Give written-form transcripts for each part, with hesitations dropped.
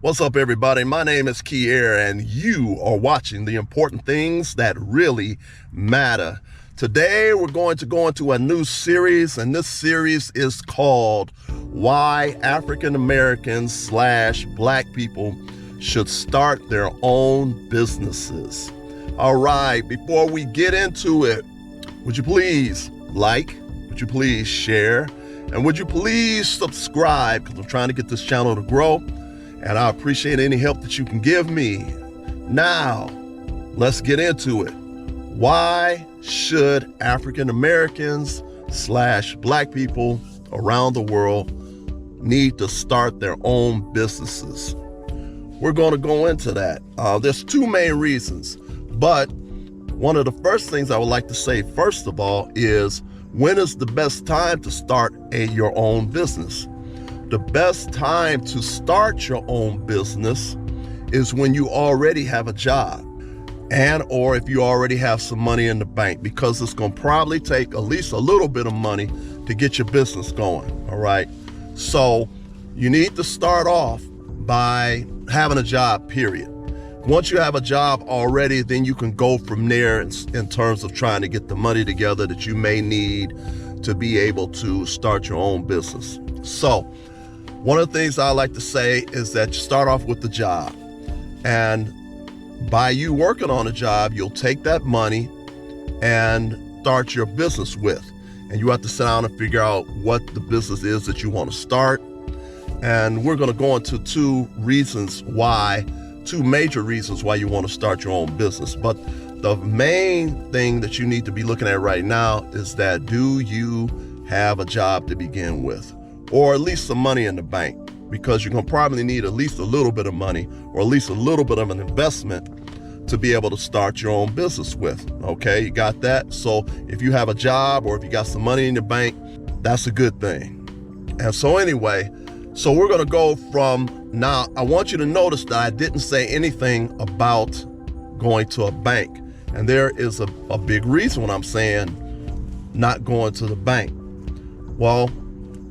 What's up, everybody? My name is Kier, and you are watching the important things that really matter. Today, we're going to go into a new series, and this series is called Why African Americans / Black People Should Start Their Own Businesses. All right, before we get into it, would you please like, would you please share, and would you please subscribe, because I'm trying to get this channel to grow. And I appreciate any help that you can give me. Now, let's get into it. Why should African Americans / Black people around the world need to start their own businesses? We're going to go into that. There's two main reasons, but one of the first things I would like to say, first of all, is when is the best time to start your own business? The best time to start your own business is when you already have a job or if you already have some money in the bank, because it's going to probably take at least a little bit of money to get your business going. All right. So you need to start off by having a job, period. Once you have a job already, then you can go from there in terms of trying to get the money together that you may need to be able to start your own business. So one of the things I like to say is that you start off with the job, and by you working on a job, you'll take that money and start your business with. And you have to sit down and figure out what the business is that you want to start. And we're going to go into two major reasons why you want to start your own business. But the main thing that you need to be looking at right now is that, do you have a job to begin with? Or at least some money in the bank, because you're going to probably need at least a little bit of money or at least a little bit of an investment to be able to start your own business with. Okay, you got that? So if you have a job or if you got some money in your bank, that's a good thing. And so anyway, so we're going to go from now. I want you to notice that I didn't say anything about going to a bank. And there is a big reason when I'm saying not going to the bank. Well,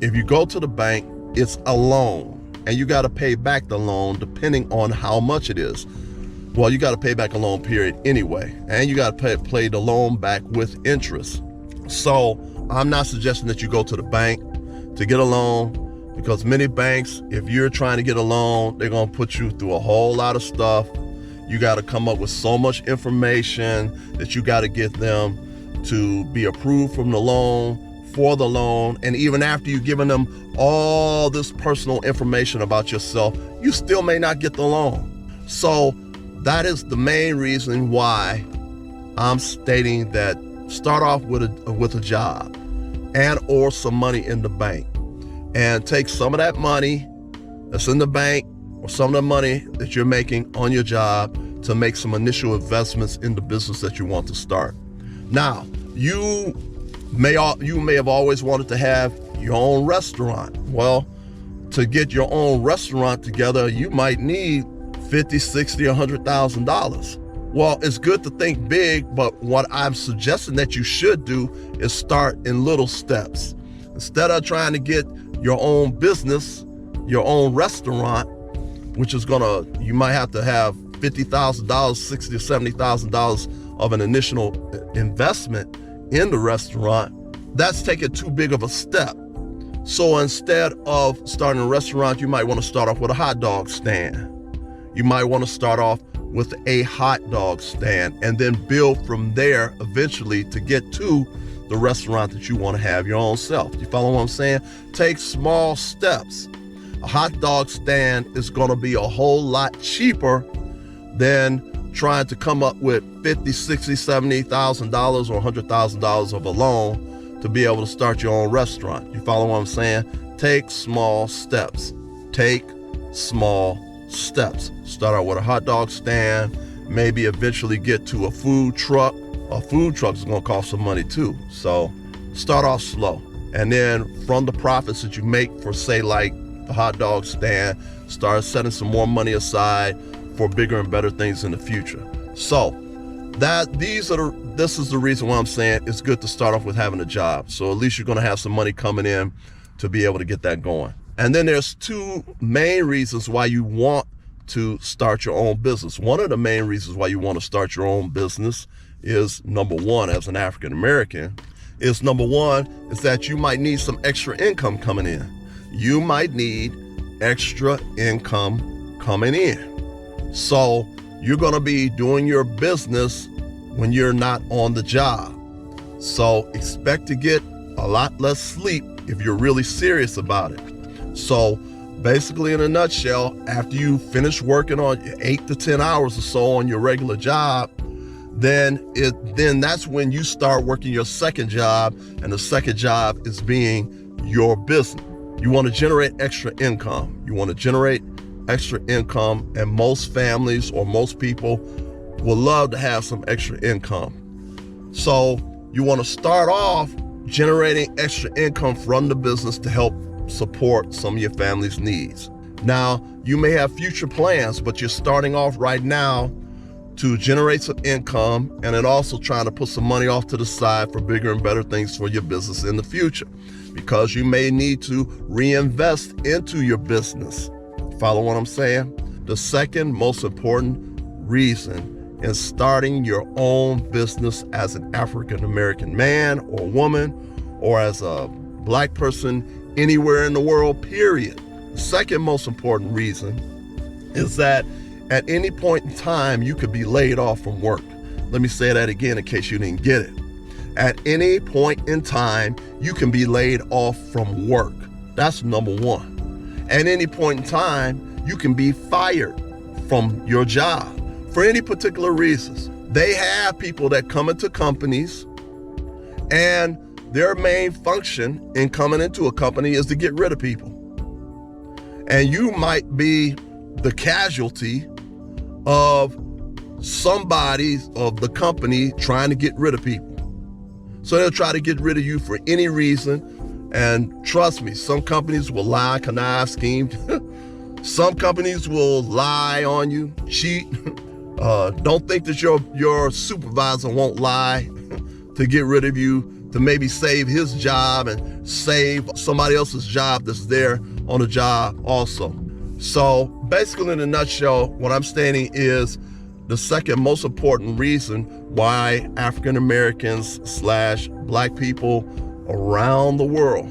if you go to the bank, it's a loan, and you got to pay back the loan depending on how much it is. Well, you got to pay back a loan period anyway, and you got to pay the loan back with interest. So I'm not suggesting that you go to the bank to get a loan, because many banks, if you're trying to get a loan, they're going to put you through a whole lot of stuff. You got to come up with so much information that you got to get them to be approved from the loan, for the loan. And even after you've given them all this personal information about yourself, you still may not get the loan. So that is the main reason why I'm stating that start off with a job and or some money in the bank, and take some of that money that's in the bank or some of the money that you're making on your job to make some initial investments in the business that you want to start. Now, you may have always wanted to have your own restaurant. Well, to get your own restaurant together, you might need $50, $60, or $100,000. Well, it's good to think big, but what I'm suggesting that you should do is start in little steps. Instead of trying to get your own business, your own restaurant, which is you might have to have $50,000, $60,000 or $70,000 of an initial investment in the restaurant. That's taking too big of a step. So instead of starting a restaurant, you might want to start off with a hot dog stand. You might want to start off with a hot dog stand and then build from there eventually to get to the restaurant that you want to have your own self. You follow what I'm saying? Take small steps. A hot dog stand is going to be a whole lot cheaper than trying to come up with $50,000, $60,000, $70,000 or $100,000 of a loan to be able to start your own restaurant. You follow what I'm saying? Take small steps. Take small steps. Start out with a hot dog stand, maybe eventually get to a food truck. A food truck is going to cost some money too. So start off slow. And then from the profits that you make for, say, like the hot dog stand, start setting some more money aside for bigger and better things in the future. So this is the reason why I'm saying it's good to start off with having a job. So at least you're going to have some money coming in to be able to get that going. And then there's two main reasons why you want to start your own business. One of the main reasons why you want to start your own business is, number one, as an African American, is that you might need some extra income coming in. You might need extra income coming in. So you're going to be doing your business when you're not on the job. So expect to get a lot less sleep if you're really serious about it. So basically, in a nutshell, after you finish working on 8 to 10 hours or so on your regular job, then that's when you start working your second job, and the second job is being your business. You want to generate extra income. And most families or most people will love to have some extra income. So you want to start off generating extra income from the business to help support some of your family's needs. Now, you may have future plans, but you're starting off right now to generate some income, and then also trying to put some money off to the side for bigger and better things for your business in the future, because you may need to reinvest into your business. Follow what I'm saying? The second most important reason in starting your own business as an African American man or woman, or as a Black person anywhere in the world, period. The second most important reason is that at any point in time, you could be laid off from work. Let me say that again in case you didn't get it. At any point in time, you can be laid off from work. That's number one. At any point in time, you can be fired from your job for any particular reasons. They have people that come into companies, and their main function in coming into a company is to get rid of people. And you might be the casualty of somebody of the company trying to get rid of people. So they'll try to get rid of you for any reason. And trust me, some companies will lie, connive, scheme. Some companies will lie on you, cheat. Don't think that your supervisor won't lie to get rid of you, to maybe save his job and save somebody else's job that's there on the job also. So basically, in a nutshell, what I'm stating is the second most important reason why African Americans / Black people around the world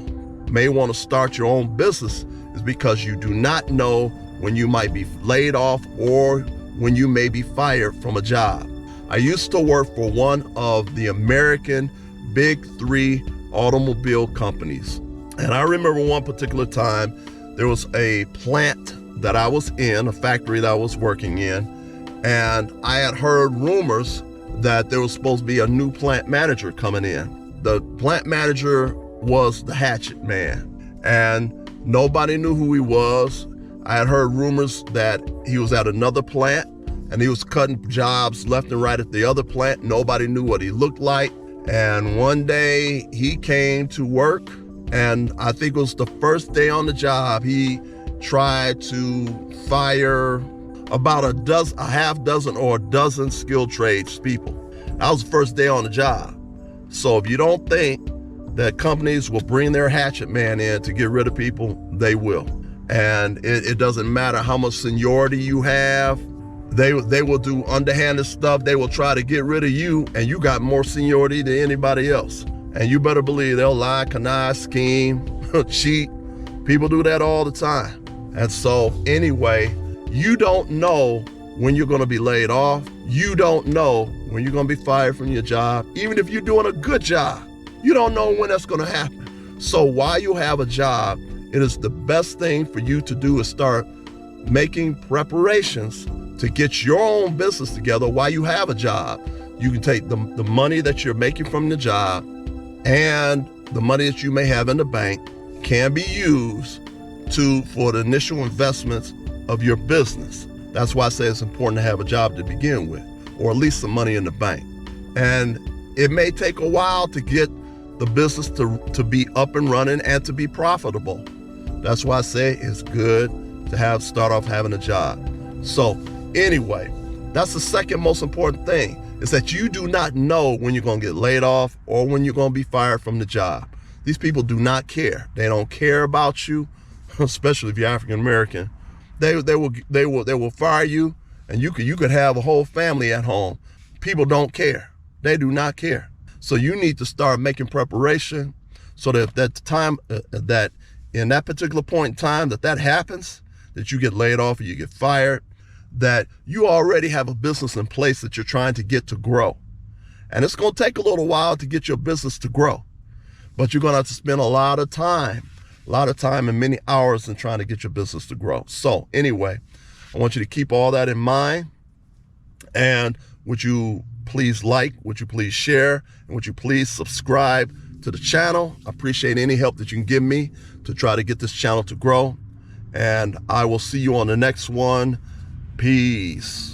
may want to start your own business is because you do not know when you might be laid off or when you may be fired from a job. I used to work for one of the American Big Three automobile companies. And I remember one particular time, there was a plant that I was in, a factory that I was working in, and I had heard rumors that there was supposed to be a new plant manager coming in. The plant manager was the hatchet man, and nobody knew who he was. I had heard rumors that he was at another plant, and he was cutting jobs left and right at the other plant. Nobody knew what he looked like. And one day he came to work, and I think it was the first day on the job, he tried to fire about a half dozen or a dozen skilled trades people. That was the first day on the job. So if you don't think that companies will bring their hatchet man in to get rid of people, they will. And it doesn't matter how much seniority you have. They will do underhanded stuff. They will try to get rid of you, and you got more seniority than anybody else. And you better believe they'll lie, connive, scheme, cheat. People do that all the time. And so anyway, you don't know when you're going to be laid off. You don't know when you're going to be fired from your job. Even if you're doing a good job, you don't know when that's going to happen. So while you have a job, it is the best thing for you to do is start making preparations to get your own business together while you have a job. You can take the money that you're making from the job and the money that you may have in the bank can be used for the initial investments of your business. That's why I say it's important to have a job to begin with, or at least some money in the bank. And it may take a while to get the business to be up and running and to be profitable. That's why I say it's good to start off having a job. So anyway, that's the second most important thing, is that you do not know when you're going to get laid off or when you're going to be fired from the job. These people do not care. They don't care about you, especially if you're African American. They will fire you, and you could have a whole family at home. People don't care. They do not care. So you need to start making preparation so that if that time that in that particular point in time that happens, that you get laid off or you get fired, that you already have a business in place that you're trying to get to grow. And it's going to take a little while to get your business to grow, but you're going to have to spend a lot of time and many hours in trying to get your business to grow. So anyway, I want you to keep all that in mind. And would you please like, would you please share, and would you please subscribe to the channel? I appreciate any help that you can give me to try to get this channel to grow. And I will see you on the next one. Peace.